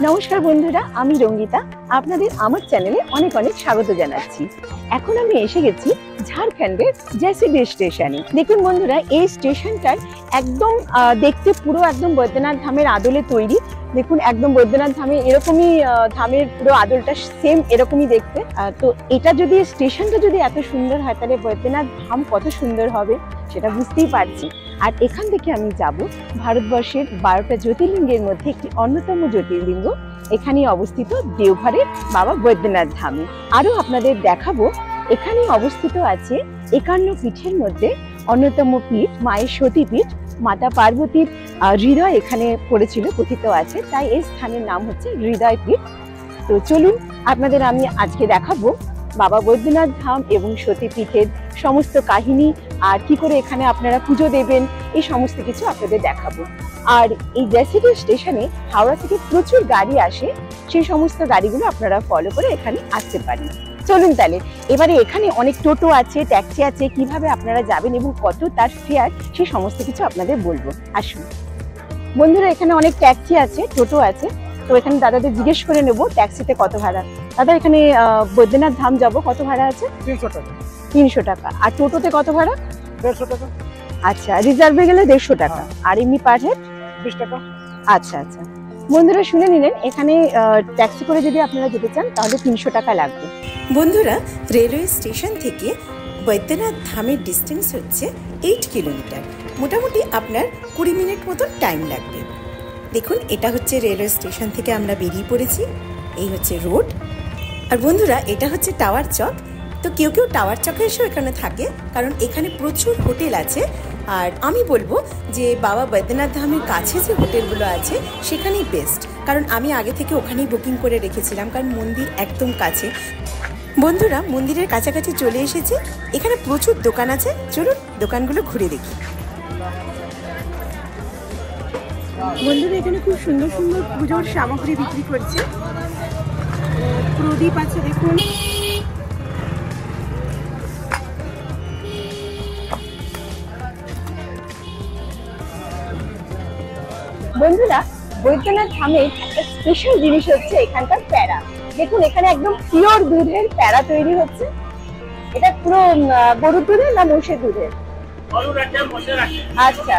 নমস্কার বন্ধুরা, আমি রঙ্গিতা আপনাদের আমার চ্যানেলে অনেক অনেক স্বাগত জানাচ্ছি। এখন আমি এসে গেছি ঝাড়খণ্ডের জেসিডি স্টেশনে। দেখুন বন্ধুরা, এই স্টেশনটার একদম দেখতে পুরো একদম বৈদ্যনাথ ধামের আদলে তৈরি। দেখুন একদম বৈদ্যনাথ ধামে এরকমই ধামের পুরো আদলটা সেম এরকমই দেখতে। তো এটা যদি স্টেশনটা যদি এত সুন্দর হয় তাহলে বৈদ্যনাথ ধাম কত সুন্দর হবে সেটা বুঝতেই পারছি। আর এখান থেকে আমি যাব ভারতবর্ষের 12টা জ্যোতির্লিঙ্গের মধ্যে একটি অন্যতম জ্যোতির্লিঙ্গ এখানেই অবস্থিত দেওঘরের বাবা বৈদ্যনাথ ধামে। আরও আপনাদের দেখাবো এখানে অবস্থিত আছে 51 পীঠের মধ্যে অন্যতম পীঠ মায়ের সতীপীঠ। মাতা পার্বতীর হৃদয় এখানে পড়েছিল কথিত আছে, তাই এই স্থানের নাম হচ্ছে হৃদয় পীঠ। তো চলুন আপনাদের আমি আজকে দেখাবো বাবা বৈদ্যনাথ ধাম এবং সতীপীঠের সমস্ত কাহিনী, আর কি করে এখানে আপনারা পুজো দেবেন এই সমস্ত কিছু আপনাদের দেখাবো। আর এই জেসিডি স্টেশনে হাওড়া থেকে প্রচুর গাড়ি আসে, সেই সমস্ত গাড়িগুলো আপনারা ফলো করে এখানে আসতে পারেন। চলুন তাহলে এবারে এখানে অনেক টোটো আছে, ট্যাক্সি আছে, কিভাবে আপনারা যাবেন এবং কত তার ফেয়ার সেই সমস্ত কিছু আপনাদের বলবো। আসুন বন্ধুরা, এখানে অনেক ট্যাক্সি আছে, টোটো আছে, তো এখানে দাদাদের জিজ্ঞেস করে নেবো ট্যাক্সিতে কত ভাড়া। দাদা, এখানে বৈদ্যনাথ ধাম যাব, কত ভাড়া আছে? 300 টাকা। 300 টাকা। আর টোটোতে কত ভাড়া? 150 টাকা। আচ্ছা, রিজার্ভে গেলে 150 টাকা। আর এমনি পার হেড 20 টাকা। আচ্ছা আচ্ছা, বন্ধুরা শুনে নিলেন, এখানে ট্যাক্সি করে যদি আপনারা যেতে চান তাহলে 300 টাকা লাগবে। বন্ধুরা, রেলওয়ে স্টেশন থেকে বৈদ্যনাথ ধামের ডিস্টেন্স হচ্ছে 8 কিলোমিটার। মোটামুটি আপনার 20 মিনিট মতো টাইম লাগবে। দেখুন, এটা হচ্ছে রেলওয়ে স্টেশন থেকে আমরা বেরিয়ে পড়েছি। এই হচ্ছে রোড। আর বন্ধুরা, এটা হচ্ছে টাওয়ার চক। তো কেউ কেউ টাওয়ার চকে এসেও এখানে থাকে, কারণ এখানে প্রচুর হোটেল আছে। আর আমি বলবো যে বাবা বৈদ্যনাথ ধামের কাছে যে হোটেলগুলো আছে সেখানেই বেস্ট, কারণ আমি আগে থেকে ওখানেই বুকিং করে রেখেছিলাম, কারণ মন্দির একদম কাছে। বন্ধুরা, মন্দিরের কাছাকাছি চলে এসেছি। এখানে প্রচুর দোকান আছে, চলুন দোকানগুলো ঘুরে দেখি। বন্ধুরা, এখানে খুব সুন্দর সুন্দর পুজোর সামগ্রী বিক্রি করছে। প্রদীপ আছে দেখুন, বন্ধুরা বৈদ্যনাথ ধামের একটা স্পেশাল জিনিস হচ্ছে এখানকার প্যারা। দেখুন এখানে একদম পিওর দুধের প্যারা তৈরি হচ্ছে। এটা পুরো গরুর দুধের না মোষের দুধের? আচ্ছা,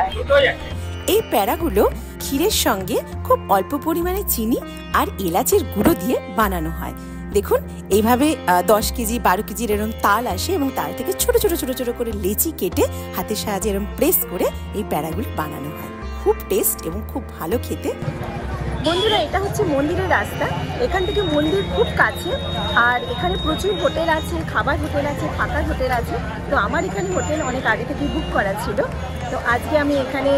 এই প্যারাগুলো ক্ষীরের সঙ্গে খুব অল্প পরিমাণে চিনি আর এলাচের গুঁড়ো দিয়ে বানানো হয়। দেখুন এইভাবে 10 কেজি 12 কেজির এরকম তাল আসে এবং তাল থেকে ছোট ছোট ছোট ছোট করে লেচি কেটে হাতের সাহায্যে এরকম প্রেস করে এই প্যারাগুলো বানানো হয়। খুব টেস্ট এবং খুব ভালো খেতে। বন্ধুরা, এটা হচ্ছে মন্দিরের রাস্তা। এখান থেকে মন্দির খুব কাছে, আর এখানে প্রচুর হোটেল আছে, খাবার হোটেল আছে, থাকার হোটেল আছে। তো আমার এখানে হোটেল অনেক আগে থেকে বুক করা ছিল। তো আজকে আমি এখানে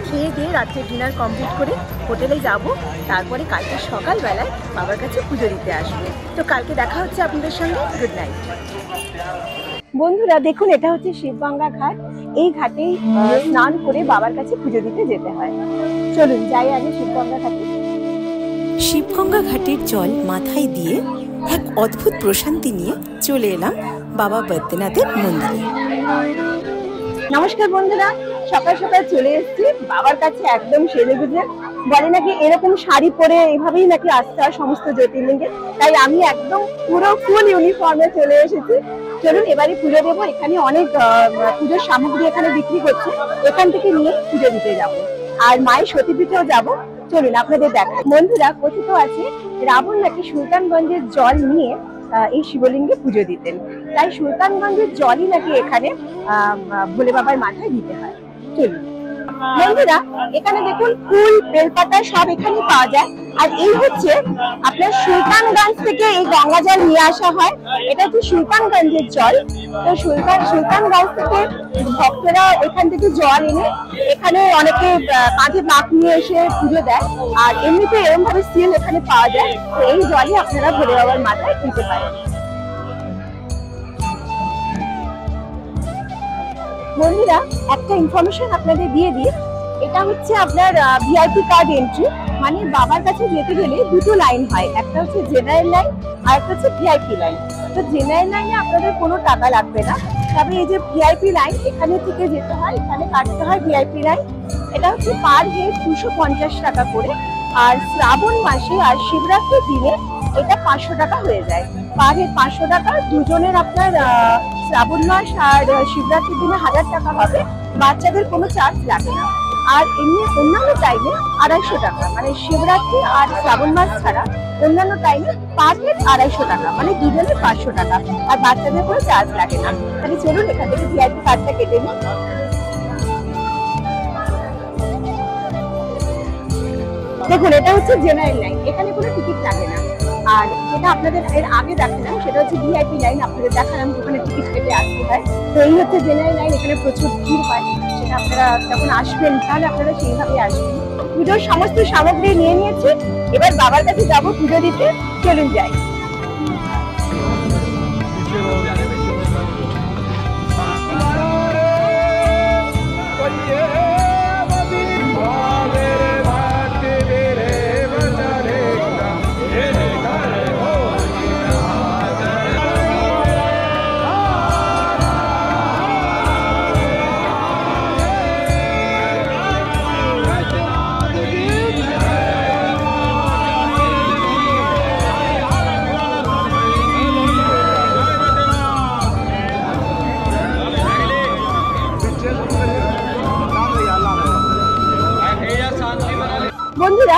খেয়ে দিয়ে রাত্রে ডিনার কমপ্লিট করে হোটেলে যাব, তারপরে কালকে সকালবেলায় বাবার কাছে পুজো দিতে আসবো। তো কালকে দেখা হচ্ছে আপনাদের সঙ্গে। গুড নাইট বন্ধুরা। দেখুন এটা হচ্ছে শিবগঙ্গা ঘাট। এই ঘাটেই স্নান করে বাবার কাছে পুজো দিতে যেতে হয়। চলুন যাই আগে শিবগঙ্গা ঘাটে। শিবগঙ্গা ঘাটের জল মাথায় দিয়ে এক অদ্ভুত প্রশান্তি নিয়ে চলে এলাম বাবা বৈদ্যনাথের মন্দিরে। নমস্কার বন্ধুরা, সকাল সকাল চলে এসেছি বাবার কাছে একদম সেজে গুজে। বলে নাকি এরকম শাড়ি পরে এভাবেই নাকি আসতে হয় সমস্ত জ্যোতির্লিঙ্গে, তাই আমি একদম পুরো ফুল ইউনিফর্মে চলে এসেছি। চলুন এবারে পুজো দেবো। এখানে অনেক পুজোর সামগ্রী এখানে বিক্রি করছে, এখান থেকে নিয়ে পুজো দিতে যাব। আর মায়ের সতীপীঠেও যাব, চলুন আপনাদের দেখাই। বন্ধুরা, কথিত আছে রাবণ নাকি সুলতানগঞ্জের জল নিয়ে এই শিবলিঙ্গে পুজো দিতেন, তাই সুলতানগঞ্জের জলই নাকি এখানে ভোলে বাবার মাথায় দিতে হয়। চলুন বন্ধুরা, এখানে দেখুন ফুল বেলপাতা সব এখানে পাওয়া যায়। আর এই হচ্ছে আপনার সুলতানগঞ্জ থেকে এই গঙ্গা জল নিয়ে আসা হয়। এটা হচ্ছে সুলতানগঞ্জের জল। তো সুলতানগঞ্জ থেকে ভক্তরা এখান থেকে জল এনে এখানে অনেকে কাঁধে মাপ নিয়ে এসে পুজো দেয়। আর এমনিতে এরকম ভাবে সিল এখানে পাওয়া যায়, তো এই জলই আপনারা ভোলে বাবার মাথায় দিতে পারেন। বন্ধুরা, একটা ইনফরমেশন আপনাদের দিয়ে দিই। এটা হচ্ছে আপনার ভিআইপি কার্ড এন্ট্রি, মানে বাবার কাছে যেতে গেলে দুটো লাইন হয়, একটা হচ্ছে জেনারেল লাইন আর একটা হচ্ছে ভিআইপি লাইন। তো জেনারেল লাইনে আপনাদের কোনো টাকা লাগবে না, তবে এই যে ভিআইপি লাইন এখানে থেকে যেতে হয়, এখানে কাটতে হয় ভিআইপি লাইন। এটা হচ্ছে পার হেড 250 টাকা করে। আর শ্রাবণ মাসে আর শিবরাত্রির দিনে এটা 500 টাকা হয়ে যায়। পার হেড 500 টাকা, দুজনের আপনার শ্রাবণ মাস আর শিবরাত্রির দিনে 1000 টাকা হবে। বাচ্চাদের কোনো চার্জ লাগে না। আর এমনি অন্যান্য টাইমে 250 টাকা, মানে শিবরাত্রি আর শ্রাবণ মাস ছাড়া অন্যান্য টাইমে পার হেড 250 টাকা, মানে দুজনের 500 টাকা, আর বাচ্চাদের কোনো চার্জ লাগে না। তাহলে চলুন এখান থেকে ভিআইপি কার্ডটা কেটে নিই। দেখুন, এটা হচ্ছে জেনারেল লাইন, এখানে কোনো টিকিট লাগে না। আর যেটা আপনাদের এর আগে দেখালাম সেটা হচ্ছে ভিআইপি লাইন, আপনাদের দেখালাম যেখানে টিকিট কেটে আসতে হয়। তো এই হচ্ছে জেনারেল লাইন, এখানে প্রচুর ভিড় হয়। সেটা আপনারা যখন আসবেন তাহলে আপনারা সেইভাবে আসবেন। পুজোর সমস্ত সামগ্রী নিয়ে নিয়েছি, এবার বাবার কাছে যাবো পুজো দিতে। চলুন যাই। বন্ধুরা,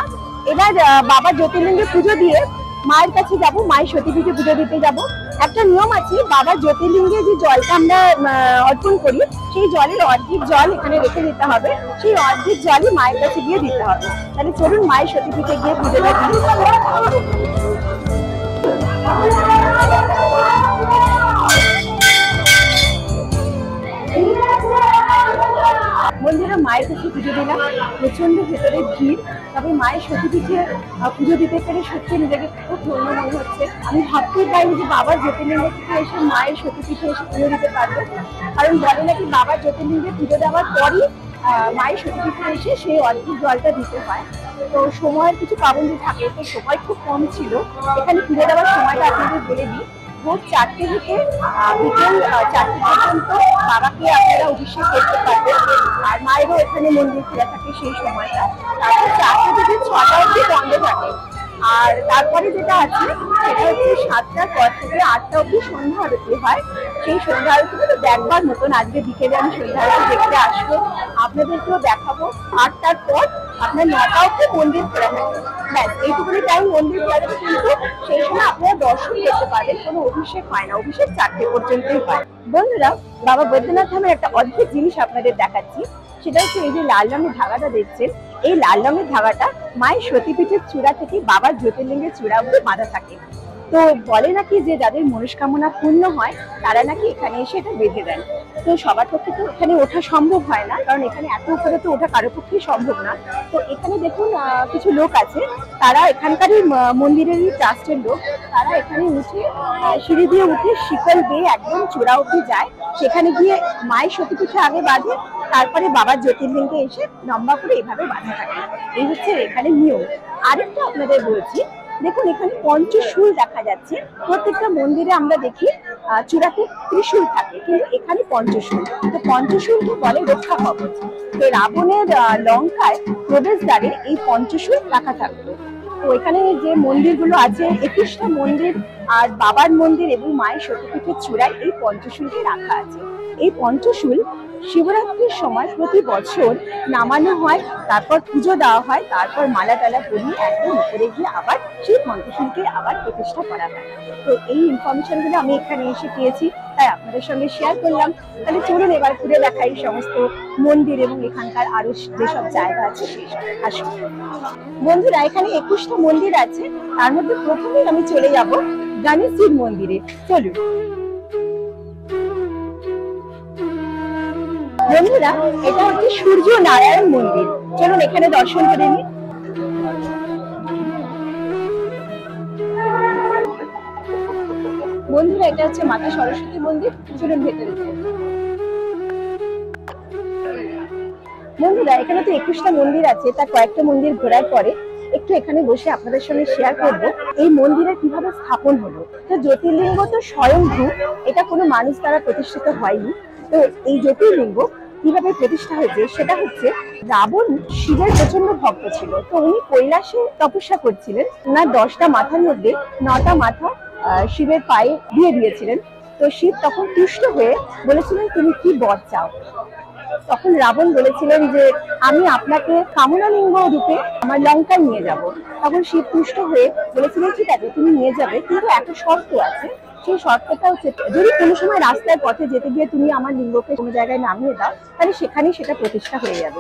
এবার বাবা জ্যোতির্লিঙ্গে পুজো দিয়ে মায়ের কাছে যাব, মায়ের সতীপীঠে পুজো দিতে যাব। একটা নিয়ম আছে, বাবা জ্যোতির্লিঙ্গে যে জলটা আমরা অর্পণ করি সেই জলের অর্ধেক জল এখানে রেখে দিতে হবে, সেই অর্ধেক জলই মায়ের কাছে গিয়ে দিতে হবে। তাহলে চলুন মায়ের সতীপীঠে গিয়ে পুজোটা দিই। বন্ধুরা, মায়ের কাছে পুজো দিলাম, প্রচন্ড ভেতরে ভিড়, তবে মায়ের সতীপীঠে পুজো দিতে পেরে সত্যি নিজেকে খুব ধন্য মনে হচ্ছে। আমি ভাবতেই পারিনি যে বাবার জ্যোতির্লিঙ্গ থেকে এসে মায়ের সতীপীঠে এসে পুজো দিতে পারবো, কারণ বলে নাকি বাবার জ্যোতির্লিঙ্গে পুজো দেওয়ার পরই মায়ের সতীপীঠে এসে সেই অর্ধেক জলটা দিতে হয়। তো সময়ের কিছু পাবন্দি থাকে, তো সময় খুব কম ছিল। এখানে পুজো দেওয়ার সময়টা আপনাদের বলে দিই, ভোর 4টে থেকে বিকেল 4টে পর্যন্ত বাবাকে আপনারা অভিষেক করতে পারবেন। আর মায়েরও এখানে মন্দির খোলা থাকে সেই সময়টা। তারপর 4টে থেকে 6টা অবধি বন্ধ থাকে। আর তারপরে যেটা আছে সেটা হচ্ছে 7টার পর থেকে 8টা অবধি সন্ধ্যা আরতি হয়। সেই সন্ধ্যা আরতিটা তো দেখবার মতন, আজকে বিকেলে আমি সন্ধ্যা আরতি দেখতে আসবো, আপনাদেরকেও দেখাবো। 8টার পর আপনার 9টা অবধি মন্দির খোলা থাকে। ব্যাস এইটুকুনি টাইম মন্দির খোলা থাকে, কিন্তু সেই সময় আপনারা দর্শন করতে পারেন, কোনো অভিষেক হয় না, অভিষেক 4টে পর্যন্তই হয়। বন্ধুরা, বাবা বৈদ্যনাথ ধামের একটা অদ্ভুত জিনিস আপনাদের দেখাচ্ছি, সেটা হচ্ছে এই যে লাল রঙের ধাগাটা দেখছেন, এই লাল রঙের ধাগাটা মায়ের সতীপীঠের চূড়া থেকে বাবার জ্যোতির্লিঙ্গের চূড়া অবধি বাঁধা থাকে। তো বলে নাকি যে যাদের মনস্কামনা পূর্ণ হয় তারা নাকি এখানে এসে এটা বেঁধে দেন। তো সবার পক্ষে তো এখানে ওঠা সম্ভব হয় না, কারণ এখানে এত উপরে তো ওঠা কারো পক্ষেই সম্ভব না। তো এখানে দেখুন কিছু লোক আছে, তারা এখানকারই মন্দিরেরই ট্রাস্টের লোক, তারা এখানে উঠে সিঁড়ি দিয়ে উঠে শিকল বেয়ে একদম চূড়া অবধি যায়, সেখানে গিয়ে মায়ের সতীপীঠে আগে বাঁধে, তারপরে বাবার জ্যোতির্লিঙ্গে এসে লম্বা করে এইভাবে বাঁধা থাকে। এই হচ্ছে এখানে নিয়ম। আরেকটা আপনাদের বলছি, দেখুন এখানে পঞ্চশূল দেখা যাচ্ছে। প্রত্যেকটা মন্দিরে আমরা দেখি চূড়াতে ত্রিশূল থাকে, কিন্তু এখানে পঞ্চশূল। তো পঞ্চশূলকে বলে রক্ষা কবচ। তো রাবণের লঙ্কায় প্রবেশদ্বারে এই পঞ্চশূল রাখা থাকতো। তো এখানে যে মন্দিরগুলো আছে 21টা মন্দির আর বাবার মন্দির এবং মায়ের সতীপীঠের চূড়ায় এই পঞ্চশূলকে রাখা আছে। এই পঞ্চশূল শিবরাত্রির সময় প্রতি বছর নামানো হয়, তারপর পুজো দেওয়া হয়, তারপর মালা টালা পরিয়ে একদম উপরে গিয়ে আবার সেই পঞ্চশূলকে আবার প্রতিষ্ঠা করা হয়। তো এই ইনফরমেশনগুলো আমি এখানে এসে পেয়েছি, তাই আপনাদের সঙ্গে শেয়ার করলাম। তাহলে চলুন এবার ঘুরে দেখাই সমস্ত মন্দির এবং এখানকার আরো যেসব জায়গা আছে সেই সব। আসুন বন্ধুরা, এখানে 21টা মন্দির আছে, তার মধ্যে প্রথমেই আমি চলে যাব গণেশজির মন্দিরে। চলুন বন্ধুরা, এটা হচ্ছে সূর্য নারায়ণ মন্দির, চলুন এখানে দর্শন করে নিই। বন্ধুরা, এটা হচ্ছে মাতা সরস্বতী মন্দির, চলুন ভেতরে যাই। বন্ধুরা, এখানে তো 21টা মন্দির আছে, তার কয়েকটা মন্দির ঘোরার পরে একটু এখানে বসে আপনাদের সঙ্গে শেয়ার করব এই মন্দিরের কিভাবে স্থাপন হলো। তো জ্যোতির্লিঙ্গ তো স্বয়ংভূ, এটা কোনো মানুষ দ্বারা প্রতিষ্ঠিত হয়নি। তো এই জ্যোতির্লিঙ্গ কিভাবে প্রতিষ্ঠা হয়েছে সেটা হচ্ছে, রাবণ শিবের প্রচন্ড ভক্ত ছিল। তো উনি কৈলাসে তপস্যা করছিলেন, ওনার 10টা মাথার মধ্যে 9টা মাথা শিবের পায়ে দিয়ে দিয়েছিলেন। তো শিব তখন তুষ্ট হয়ে বলেছিলেন তুমি কি বর চাও। তখন রাবণ বলেছিলেন যে আমি আপনাকে কামনালিঙ্গ রূপে আমার লঙ্কায় নিয়ে যাব। তখন শিব তুষ্ট হয়ে বলেছিলেন ঠিক আছে তুমি নিয়ে যাবে, কিন্তু একটা শর্ত আছে। সেই শর্তটা হচ্ছে যদি কোনো সময় রাস্তার পথে যেতে গিয়ে তুমি আমার লিঙ্গকে কোনো জায়গায় নামিয়ে দাও, তাহলে সেখানেই সেটা প্রতিষ্ঠা হয়ে যাবে।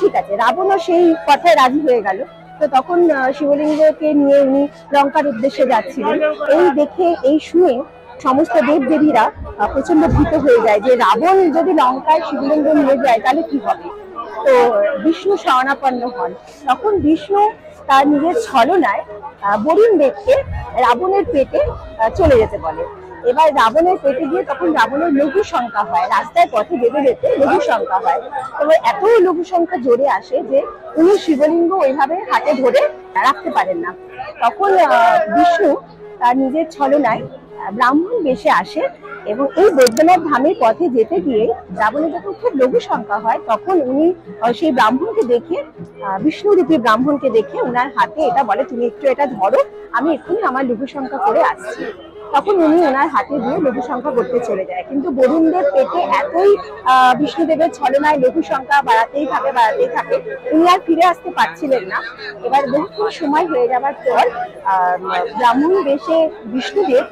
ঠিক আছে, রাবণও সেই কথায় রাজি হয়ে গেল। তো তখন শিবলিঙ্গকে নিয়ে উনি লঙ্কার উদ্দেশ্যে যাচ্ছিলেন। এই দেখে, এই শুনে সমস্ত দেব দেবীরা প্রচন্ড ভীত হয়ে যায় যে রাবণ যদি লঙ্কায় শিবলিঙ্গ নিয়ে যায় তাহলে কি হবে। তো বিষ্ণু শরণাপন্ন হন। তখন বিষ্ণু তার নিজের ছলনায় বরুণ দেবকে রাবণের পেটে চলে যেতে বলে। এবার রাবণের পেটে গিয়ে তখন রাবণের লঘু সংখ্যা হয়, রাস্তায় পথে যেতে যেতে লঘু সংখ্যা হয়। তবে এত লঘু সংখ্যা জোরে আসে যে উনি শিবলিঙ্গ ওইভাবে হাতে ধরে রাখতে পারেন না। তখন বিষ্ণু তার নিজের ছলনায় ব্রাহ্মণ বেশে আসে এবং এই বৈদ্যনাথ ধামের পথে যেতে গিয়ে রাবণের যখন খুব লঘু সংখ্যা হয়, তখন উনি সেই ব্রাহ্মণকে দেখে, বিষ্ণুরূপী ব্রাহ্মণকে দেখে উনার হাতে এটা বলে তুমি একটু এটা ধরো, আমি এক্ষুনি আমার লঘু সংখ্যা করে আসছি। তখন উনি ওনার হাতে দিয়ে লঘু সংখ্যা করতে চলে যায়। কিন্তু বরুণদেব পেটে এতই বিষ্ণুদেবের ছলনায় লঘু সংখ্যা বাড়াতেই থাকে, উনি আর ফিরে আসতে পারছিলেন না। এবার বহুক্ষণ সময় হয়ে যাওয়ার পর ব্রাহ্মণ বেশে বিষ্ণুদেব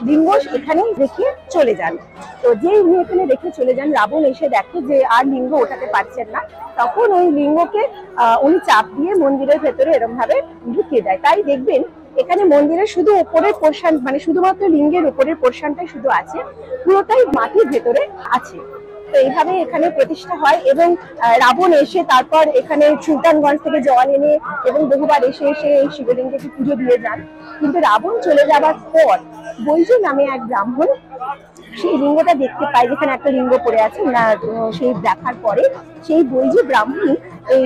লিঙ্গ এখানেই রেখে চলে যান। তো যেই উনি এখানে রেখে চলে যান, রাবণ এসে দেখে যে আর লিঙ্গ ওঠাতে পারছেন না। তখন ওই লিঙ্গকে উনি চাপ দিয়ে মন্দিরের ভেতরে এরকম ভাবে ঢুকিয়ে দেয়। তাই দেখবেন এখানে মন্দিরের শুধু উপরের পোর্শন, মানে শুধুমাত্র লিঙ্গের উপরের পোর্শনটাই শুধু আছে, পুরোটাই মাটির ভেতরে আছে। তো এইভাবে এখানে প্রতিষ্ঠা হয় এবং রাবণ এসে তারপর এখানে সুলতানগঞ্জ থেকে জল এনে এবং বহুবার এসে এসে এই শিবলিঙ্গকে পুজো দিয়ে যান। কিন্তু রাবণ চলে যাবার পর বৈজু নামে এক ব্রাহ্মণ সেই লিঙ্গটা দেখতে পায়, যেখানে একটা লিঙ্গ পড়ে আছে। সেই দেখার পরে সেই বৈজু ব্রাহ্মণই এই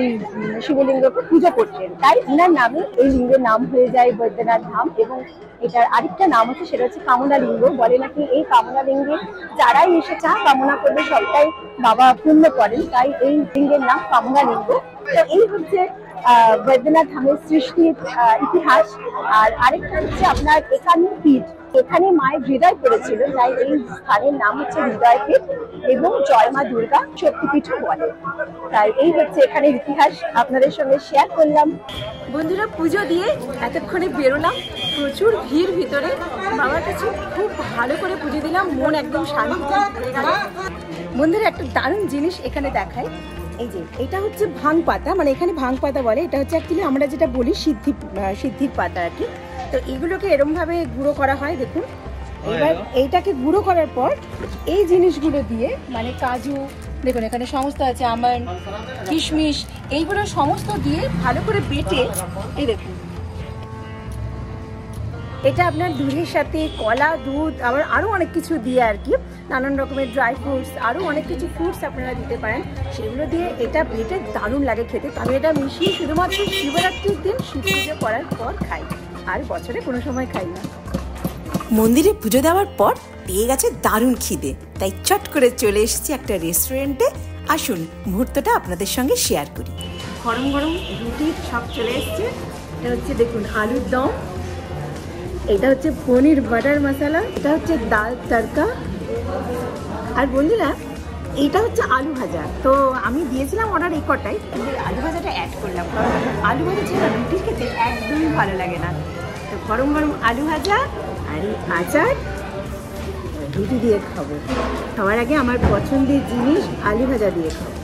শিবলিঙ্গকে পুজো করছেন, তাই উনার নামে এই লিঙ্গের নাম হয়ে যায় বৈদ্যনাথ ধাম। এবং এটার আরেকটা নাম হচ্ছে, সেটা হচ্ছে কামনা লিঙ্গ। বলে নাকি এই কামনা লিঙ্গে যারাই এসে চা কামনা করবে সবটাই বাবা পূর্ণ করেন, তাই এই লিঙ্গের নাম কামনা লিঙ্গ। তো এই হচ্ছে বৈদ্যনাথ ধামের সৃষ্টির ইতিহাস। আর আরেকটা হচ্ছে আপনার একান্ন পীঠ, এখানে মায়ের হৃদয় পড়েছিল, তাই এই স্থানের নাম হচ্ছে হৃদয় পীঠ এবং জয় মা দুর্গা শক্তিপীঠও বলে। তাই এই হচ্ছে এখানে ইতিহাস, আপনাদের সঙ্গে শেয়ার করলাম। বন্ধুরা, পুজো দিয়ে এতক্ষণে বেরোলাম, প্রচুর ভিড় ভিতরে। বাবার কাছে খুব ভালো করে পুজো দিলাম, মন একদম শান্তিতে ভরে গেল। বন্ধুরা, একটা দারুণ জিনিস এখানে দেখায়। এই যে এটা হচ্ছে ভাং পাতা, মানে এখানে ভাং পাতা বলে, এটা হচ্ছে অ্যাকচুয়ালি আমরা যেটা বলি সিদ্ধির পাতা আর কি। তো এগুলোকে এরম ভাবে গুঁড়ো করা হয়, দেখুন। এবার এইটাকে গুঁড়ো করার পর এই জিনিসগুলো দিয়ে, মানে কাজু, দেখুন এখানে সমস্ত আছে, আমন্ড, কিশমিশ, এইগুলো সমস্ত দিয়ে ভালো করে বেটে, এই দেখুন এটা আপনার দুধের সাথে কলা, দুধ, আবার আরও অনেক কিছু দিয়ে আর কি, নানান রকমের ড্রাই ফ্রুটস, আরও অনেক কিছু ফ্রুটস আপনারা দিতে পারেন, সেগুলো দিয়ে এটা বেটে দারুণ লাগে খেতে। আমি এটা মিশিয়ে শুধুমাত্র শিবরাত্রির দিন শিব পুজো করার পর খাই, আর বছরে কোনো সময় খাই না। মন্দিরে পুজো দেওয়ার পর পেয়ে গেছে দারুণ খিদে, তাই চট করে চলে এসেছি একটা রেস্টুরেন্টে। আসুন মুহূর্তটা আপনাদের সঙ্গে শেয়ার করি। গরম গরম রুটি সব চলে এসছে। এটা হচ্ছে দেখুন আলুর দম, এটা হচ্ছে পনির বাটার মশলা, এটা হচ্ছে ডাল তড়কা, আর বন্ধুরা এইটা হচ্ছে আলু ভাজা। তো আমি দিয়েছিলাম অর্ডার এই কটাই, কিন্তু আলু ভাজাটা অ্যাড করলাম, কারণ আলু ভাজা ছাড়া রুটি খেতে একদমই ভালো লাগে না। তো গরম গরম আলু ভাজা আর এই আচার রুটি দিয়ে খাবো। খাওয়ার আগে আমার পছন্দের জিনিস আলু ভাজা দিয়ে খাবো।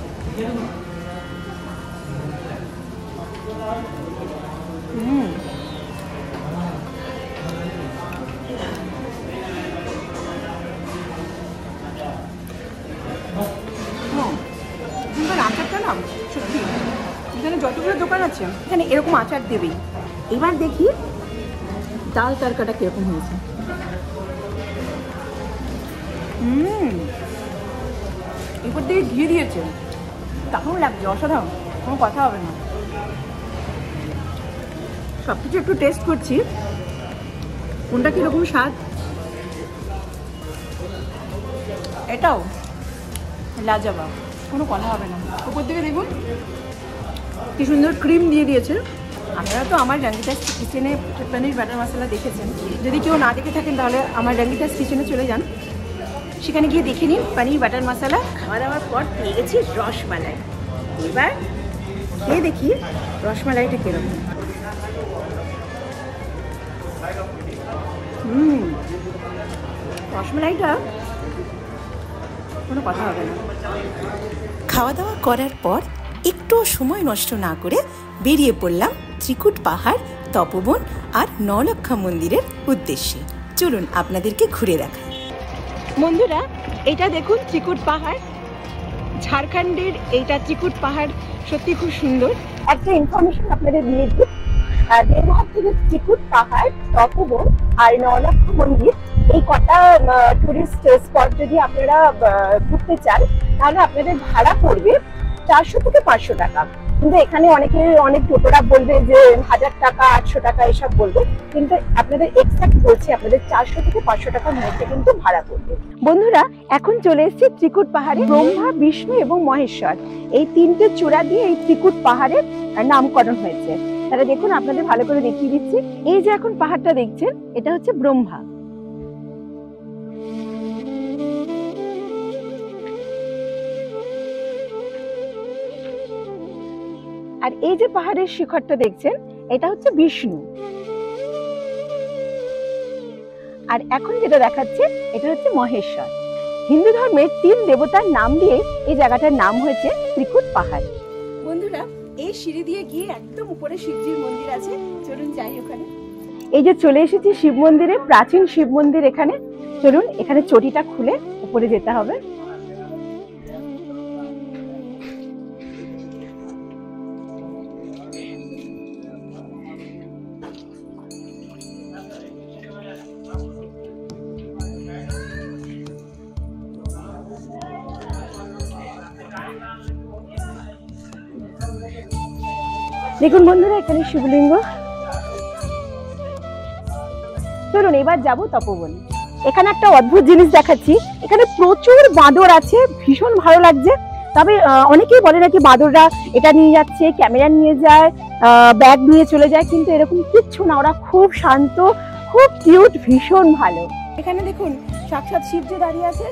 আচারটা না সত্যি, এখানে যতগুলো দোকান আছে এখানে এরকম আচার দেবেই। এবার দেখি ডাল তড়কাটা কিরকম হয়েছে। এরপর থেকে ঘি দিয়েছে, তখন লাগছে অসাধারণ, কোনো কথা হবে না। সব কিছু একটু টেস্ট করছি, কোনটা কিরকম স্বাদ। এটাও লাজবাব। কোনো কথা হবে না। উপর থেকে দেখুন কি সুন্দর ক্রিম দিয়ে দিয়েছে। আপনারা তো আমার রঙ্গিতাস কিচেনে পনির বাটার মশলা দেখেছেন, যদি কেউ না দেখে থাকেন তাহলে আমার রঙ্গিতাস কিচেনে চলে যান, সেখানে গিয়ে দেখে নিন পনির বাটার মশলা। খাওয়া দাওয়ার পর পেয়ে গেছি রসমালাই। এবার খেয়ে দেখি রসমালাইটা কীরকম। রসমালাইটা কোনো কথা হবে না। খাওয়া দাওয়া করার পর একটুও সময় নষ্ট না করে বেরিয়ে পড়লাম ত্রিকুট পাহাড়, তপবন আর নলক্ষা মন্দিরের উদ্দেশ্যে। চলুন আপনাদেরকে ঘুরে দেখাই। বন্ধুরা, এটা দেখুন ত্রিকুট পাহাড়, ঝাড়খণ্ডের এইটা ত্রিকুট পাহাড় সত্যি খুব সুন্দর। একটা ইনফরমেশন আপনাদের দিয়ে দিই, দেওঘর থেকে ত্রিকুট পাহাড়, তপবন আর নলক্ষা মন্দির এই কটা টুরিস্ট স্পট যদি আপনারা ঘুরতে চান তাহলে আপনাদের ভাড়া পড়বে 400 থেকে 500 টাকা। কিন্তু এখানে অনেক টোটোরা বলবে যে 1000 টাকা 800 টাকা এসব বলবে, কিন্তু আপনাদের এক্সাক্ট বলছি আপনাদের 400 থেকে 500 টাকার মধ্যে কিন্তু ভাড়া পড়বে। বন্ধুরা, এখন চলে এসেছি ত্রিকুট পাহাড়ে। ব্রহ্মা, বিষ্ণু এবং মহেশ্বর এই তিনটে চূড়া দিয়ে এই ত্রিকুট পাহাড়ের নামকরণ হয়েছে। তাহলে দেখুন, আপনাদের ভালো করে দেখিয়ে দিচ্ছি। এই যে এখন পাহাড়টা দেখছেন, এটা হচ্ছে ব্রহ্মা। আর এই যে পাহাড়ের শিখরটা দেখছেন, এটা হচ্ছে বিষ্ণু। আর এখন যেটা দেখাচ্ছে, এটা হচ্ছে মহেশ্বর। হিন্দু ধর্মের 3 দেবতার নাম দিয়ে এই জায়গাটার নাম হয়েছে ত্রিকুট পাহাড়। বন্ধুরা, এই সিঁড়ি দিয়ে গিয়ে একদম উপরে শিবজির মন্দির আছে, চলুন যাই ওখানে। এই যে চলে এসেছি শিব মন্দিরে, প্রাচীন শিব মন্দির এখানে। চলুন, এখানে চটিটা খুলে উপরে যেতে হবে। দেখুন বন্ধুরা, এখানে শিবলিঙ্গ। চলুন এবার যাব তপবন। এখানে একটা অদ্ভুত জিনিস দেখাচ্ছি, এখানে প্রচুর বাঁদর আছে, ভীষণ ভালো লাগছে। তবে অনেকেই বলে নাকি বাঁদররা এটা নিয়ে যাচ্ছে, ক্যামেরা নিয়ে যায়, ব্যাগ নিয়ে চলে যায়, কিন্তু এরকম কিচ্ছু না। ওরা খুব শান্ত, খুব কিউট, ভীষণ ভালো। এখানে দেখুন সাক্ষাৎ শিবজি দাঁড়িয়ে আছেন,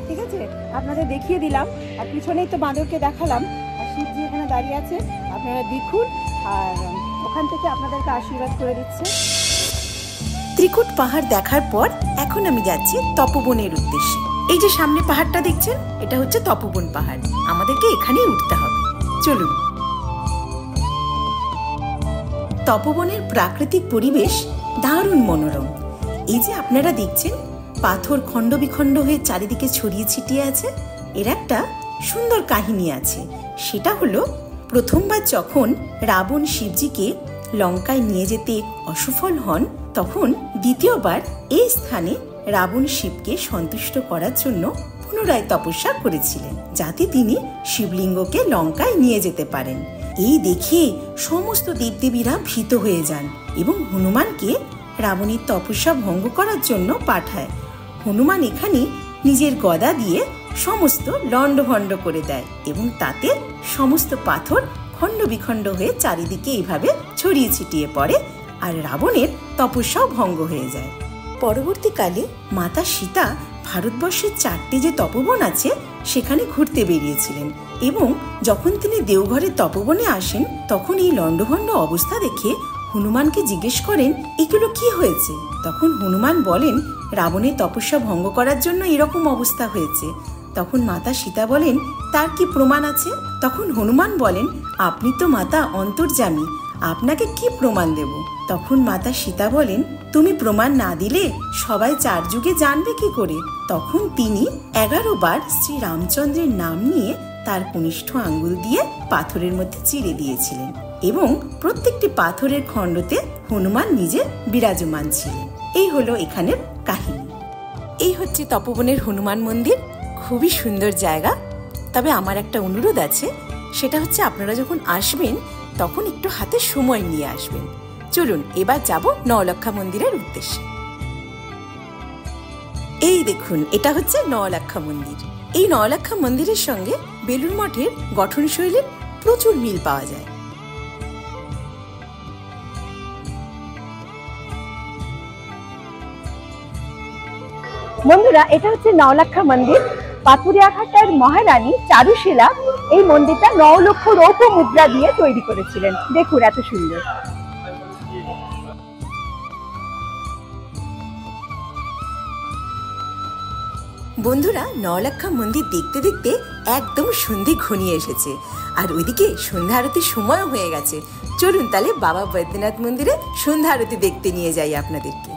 ঠিক আছে, আপনাদের দেখিয়ে দিলাম। আর পিছনেই তো বাঁদরকে দেখালাম, আর শিবজি এখানে দাঁড়িয়ে আছে, আপনারা দেখুন। আর ওখান থেকে আপনাদেরকে আশীর্বাদ করে দিচ্ছে। ত্রিকুট পাহাড় দেখার পর এখন আমি যাচ্ছি তপবনের উদ্দেশ্যে। এই যে সামনে পাহাড়টা দেখছেন, এটা হচ্ছে তপবন পাহাড়। আমাদেরকে এখানেই উঠতে হবে, চলুন। তপবনের প্রাকৃতিক পরিবেশ দারুণ মনোরম। এই যে আপনারা দেখছেন পাথর খণ্ড বিখণ্ড হয়ে চারিদিকে ছড়িয়ে ছিটিয়ে আছে, এর একটা সুন্দর কাহিনী আছে। সেটা হলো, প্রথমবার যখন রাবণ শিবজিকে লঙ্কায় নিয়ে যেতে অসফল হন, তখন দ্বিতীয়বার এই স্থানে রাবণ শিবকে সন্তুষ্ট করার জন্য পুনরায় তপস্যা করেছিলেন, যাতে তিনি শিবলিঙ্গকে লঙ্কায় নিয়ে যেতে পারেন। এই দেখে সমস্ত দেবদেবীরা ভীত হয়ে যান এবং হনুমানকে রাবণের তপস্যা ভঙ্গ করার জন্য পাঠায়। হনুমান এখানে নিজের গদা দিয়ে সমস্ত লণ্ডভণ্ড করে দেয় এবং তাতে সমস্ত পাথর খণ্ড বিখণ্ড হয়ে চারিদিকে এইভাবে ছড়িয়ে ছিটিয়ে পড়ে, আর রাবণের তপস্যাও ভঙ্গ হয়ে যায়। পরবর্তীকালে মাতা সীতা ভারতবর্ষের 4টে যে তপবন আছে সেখানে ঘুরতে বেরিয়েছিলেন, এবং যখন তিনি দেওঘরের তপবনে আসেন তখন এই লণ্ডভণ্ড অবস্থা দেখে হনুমানকে জিজ্ঞেস করেন, এগুলো কি হয়েছে? তখন হনুমান বলেন, রাবণের তপস্যা ভঙ্গ করার জন্য এরকম অবস্থা হয়েছে। তখন মাতা সীতা বলেন, তার কি প্রমাণ আছে? তখন হনুমান বলেন, আপনি তো মাতা অন্তর্যামী, আপনাকে কি প্রমাণ দেব? তখন মাতা সীতা বলেন, তুমি প্রমাণ না দিলে সবাই 4 যুগে জানবে কি করে? তখন তিনি 11 বার শ্রী রামচন্দ্রের নাম নিয়ে তার কনিষ্ঠ আঙ্গুল দিয়ে পাথরের মধ্যে চিরে দিয়েছিলেন, এবং প্রত্যেকটি পাথরের খণ্ডতে হনুমান নিজে বিরাজমান ছিলেন। এই হলো এখানের কাহিনী। এই হচ্ছে তপবনের হনুমান মন্দির, খুবই সুন্দর জায়গা। তবে আমার একটা অনুরোধ আছে, সেটা হচ্ছে আপনারা যখন আসবেন তখন একটু হাতে সময় নিয়ে আসবেন। চলুন এবার যাব নলক্ষা মন্দিরের উদ্দেশ্যে। এই দেখুন, এটা হচ্ছে নলক্ষা মন্দির। এই নওলাখা মন্দিরের সঙ্গে বেলুড় মঠের গঠনশৈলীর প্রচুর মিল পাওয়া যায়। বন্ধুরা, এটা হচ্ছে নওলাখা মন্দির। পাথুরিয়াঘাটার মহারানী চারুশীলা এই মন্দিরটা 9 লক্ষ রৌপ্য মুদ্রা দিয়ে তৈরি করেছিলেন। দেখুন এত সুন্দর। বন্ধুরা, নওলাখা মন্দির দেখতে দেখতে একদম সন্ধে ঘনিয়ে এসেছে, আর ওইদিকে সন্ধ্যা আরতির সময়ও হয়ে গেছে। চলুন তাহলে বাবা বৈদ্যনাথ মন্দিরে সন্ধ্যা আরতি দেখতে নিয়ে যাই আপনাদেরকে।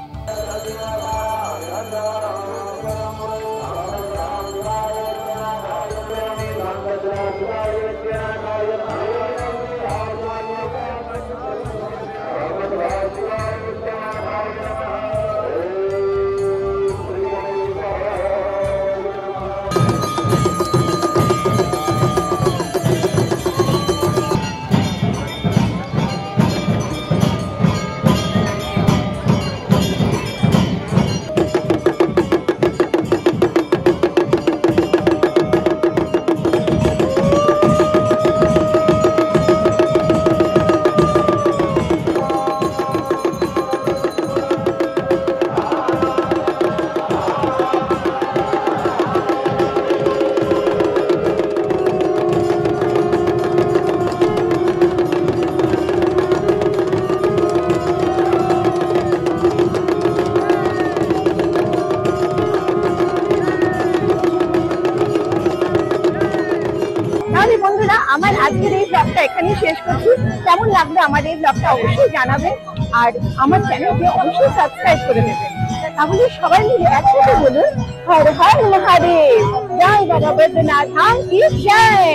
বন্ধুরা, আমার আজকের এই ব্লগটা এখানেই শেষ করছি। কেমন লাগলো আমার এই ব্লগটা অবশ্যই জানাবেন, আর আমার চ্যানেলকে অবশ্যই সাবস্ক্রাইব করে দেবেন। তাহলে সবাই মিলে একসাথে বলুন, হর হর মহাদেব, জয় বাবা বৈদ্যনাথ ধাম কি জয়,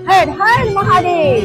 হর হর মহাদেব।